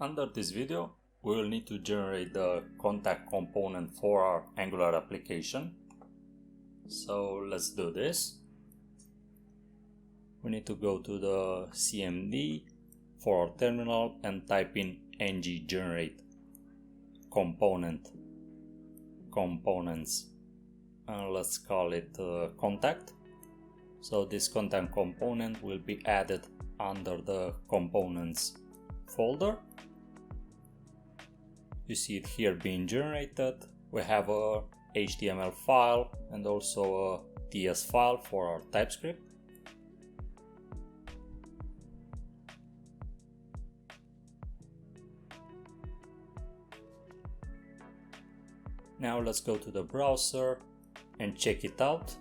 Under this video, we will need to generate the contact component for our Angular application. So let's do this. We need to go to the CMD for our terminal and type in ng generate components, and let's call it contact. So this contact component will be added under the components folder. You see it here being generated. We have a HTML file and also a TS file for our TypeScript. Now let's go to the browser and check it out.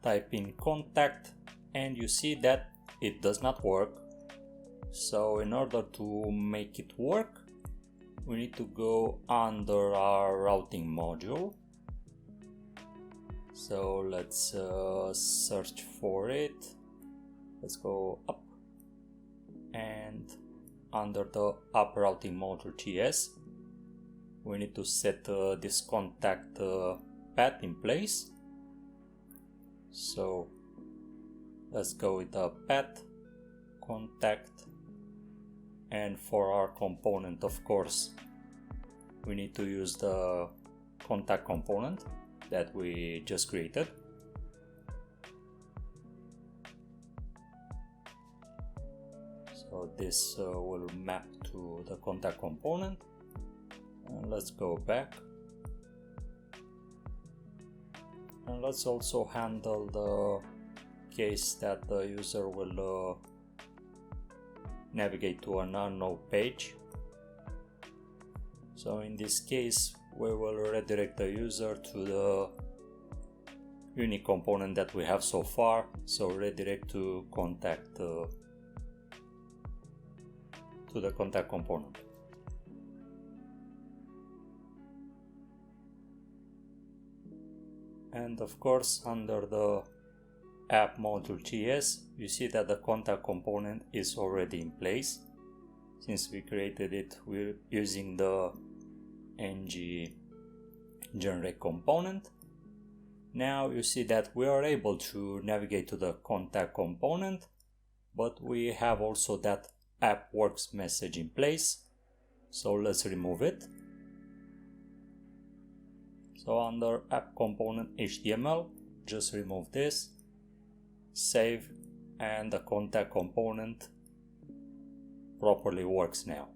Type in contact and you see that it does not work. So in order to make it work, we need to go under our routing module. So let's search for it. Let's go up, and under the up routing module TS, we need to set this contact path in place. So let's go with the path contact, and for our component, of course, we need to use the contact component that we just created. So this will map to the contact component. And let's go back, and let's also handle the case that the user will navigate to an unknown page. So in this case, we will redirect the user to the unique component that we have so far. So redirect to contact to the contact component. And of course, under the app module TS, you see that the contact component is already in place. Since we created it, we're using the ng generate component. Now you see that we are able to navigate to the contact component, but we have also that app works message in place. So let's remove it. So under app component HTML, just remove this, save, and the contact component properly works now.